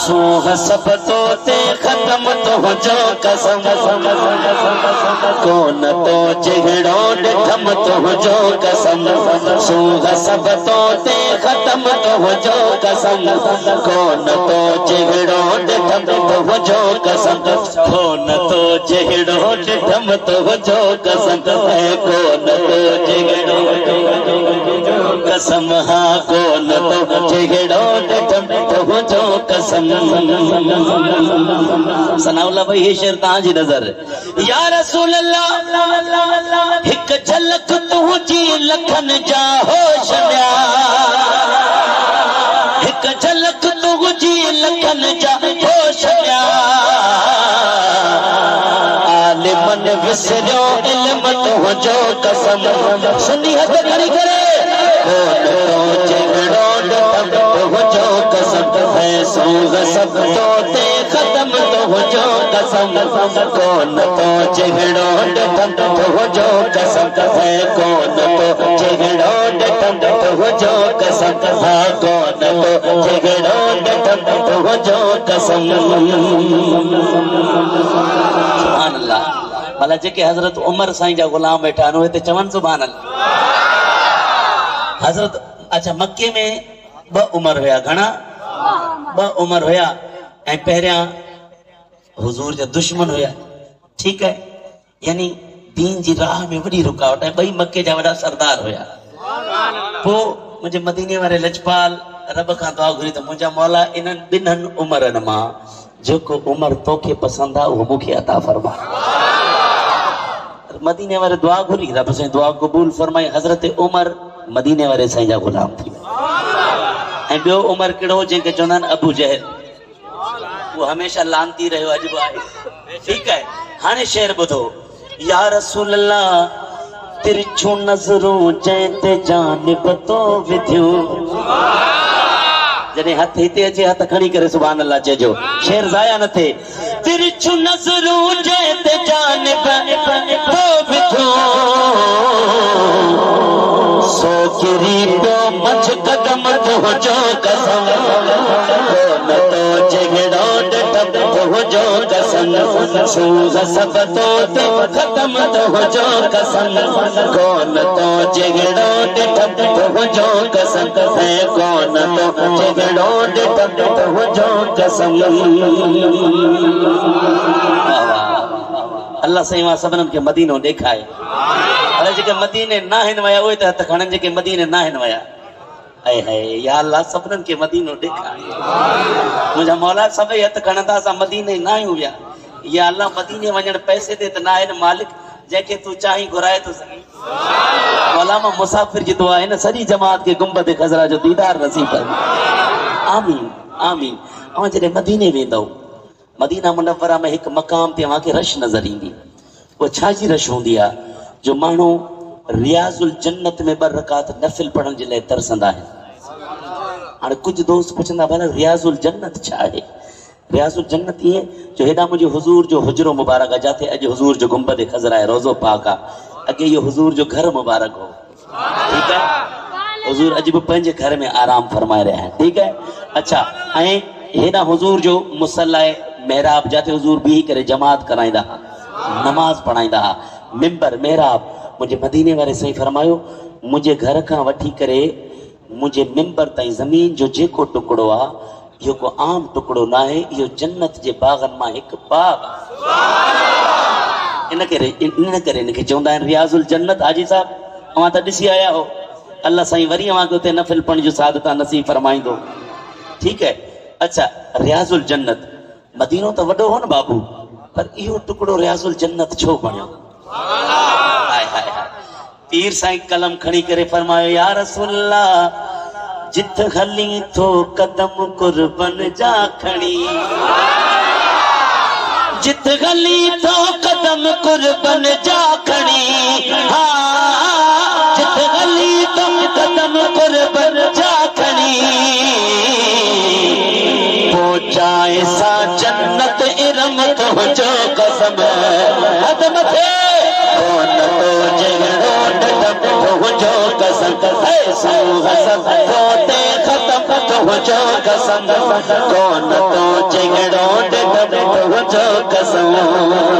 सूह सब तो ते खत्म तो जो कसम कौन तो जिगड़ो डिठम तो जो कसम सूह सब तो ते खत्म तो जो कसम कौन तो जिगड़ो डिठम तो जो कसम कौन तो जिगड़ो डिठम तो जो कसम है कौन तो जिगड़ो कसम हाँ कौन तो जिगड़ो डिठम तो जो कसम। सनाउल्लाह भाई ये शेर तां जी नजर या रसूल अल्लाह हिक झलक तुझी लखन जा होश ॾिया हिक झलक तुझी लखन जा होश ॾिया आलिमन विसरियो इल्म तुझो कसम सुनी हथ खड़ी करे कौन तो जिगड़ो तुझो कसम है सूह सब तो ते खत्म तुझो कसम कौन तो जिगड़ो तुझो कसम है कौन तो जिगड़ो तुझो कसम है कौन तो जिगड़ो तुझो कसम। सुभान अल्लाह। भला जेके हजरत उमर साईं जा गुलाम वेठा आहिनि हिते चवनि सुभान अल्लाह। हजरत अच्छा मक्के में ब उमर हुया घणा ब उमर हुया ऐं पहिरियां हुजूर जा दुश्मन हुया ठीक है यानी दीन जी राह में वॾी रुकावट ऐं ॿई मक्के जा वॾा सरदार हुया पोइ मुंहिंजे मदीने वारे लजपाल रब खां दुआ घुरी त मुंहिंजा मौला इन्हनि ॿिन्हनि उमरनि मां जेको उमर तोखे पसंदि आहे उहो मूंखे अता फरमा। मदीने वारे दुआ घुरी रब साईं दुआ क़बूल फरमाई हज़रत उमर मदीने वारे साईं जा गुलाम थी ऐं ॿियो उमर कहिड़ो जंहिंखे चवंदा आहिनि अबू जहल वो हमेशा लानती रहियो अॼु बि आहे ठीकु आहे। हाणे शेर ॿुधो या रसूल अल्लाह तिरछू नज़रूं जंहिं ते जानिब तो विधियूं जॾहिं हथ हिते अचे हथ खणी करे सुभान अल्लाह चइजो शेर ज़ाया न थिए तिरछू नज़रूं जंहिं ते जानिब तो विधियूं सो किरी पियो मछ कदम तुझो कसम कौन तो जिगड़ो तुझो कसम सूह सब तो ते खत्म तुझो कसम कौन तो जिगड़ो तुझो कसम है कौन तो जिगड़ो तुझो कसम। अल्लाह साईं मां सभिनीनि खे मदीनो ॾेखारे अरे जेके मदीने न आहिनि विया उहे त हथ खणनि जेके मदीने न आहिनि विया ऐं है या अल्लाह सभिनीनि खे मदीनो ॾेखारे मुंहिंजा मौला सभई हथ खणंदा असां मदीने न आहियूं विया या अल्लाह मदीने वञणु पैसे ते त न आहिनि मालिक जंहिंखे तूं चाहीं घुराए थो सघीं मौला मां मुसाफ़िर जी दुआ आहे न सॼी जमात खे गुंबद ख़ज़रा जो दीदार नसीब करे आमीन आमीन। ऐं जॾहिं मदीने वेंदव मदीना मुनव्वरा में हिकु मक़ाम ते तव्हांखे रश नज़र ईंदी उहा छाजी रश हूंदी आहे जो माण्हू रियाज़ुल जन्नत में 2 रकात नफ़िल पढ़ण जे लाइ तरसंदा आहिनि। हाणे कुझु दोस्त पुछंदा भला रियाज़ुल जन्नत छा आहे रियाज़ुल जन्नत ईअं जो हेॾा मुंहिंजे हुज़ूर जो हुजरो मुबारक आहे जिथे अॼु हुज़ूर जो गुंबद ख़ज़रा आहे रोज़ो पाक आहे अॻे इहो हुज़ूर जो घर मुबारक हो ठीकु आहे हुज़ूर अॼु बि पंहिंजे घर में आराम फरमाए रहिया आहिनि ठीकु आहे। अच्छा ऐं हेॾा हुज़ूर जो मुसल्ला मेहराब जिथे हुज़ूर बीही करे जमात कराईंदा नमाज़ पढ़ाईंदा मिंबर मेहराब मुझे मदीने वाले साईं फरमायो मुझे घर का वठी करे मुझे मिंबर ताईं ज़मीन जो जेको टुकड़ो आहे इहो को आम टुकड़ो ना है इहो जन्नत जे बागन मां हिकु बाग इन करे इनखे चवंदा आहिनि रियाज़ुल जन्नत। हाजी साहब अवां त ॾिसी आया हो अल्लाह साईं वरी अवांखे उते नफ़िल पढ़ण जो सादता नसीब फरमाईंदो ठीकु है। अच्छा रियाज़ुल जन्नत मदीनो त वॾो हो न बाबू पर इहो टुकड़ो रियाज़ुल जन्नत छो बणियो हाय हाय हाय पीर साईं कलम खणी करे फरमायो या रसूल अल्लाह जिथ हली थो कदम कुर्बन जा खणी जिथ हली थो कदम कुर्बन जा खणी हाँ जिथ हली थो कदम कुर्बन जा खणी पहुंचाए सा जन्नत इरम तुझो कसम हदम थे कौन तो जिगरो डटम तुझो कसम है सूह सब तोते खत्म तुझो कसम कौन तो जो कसम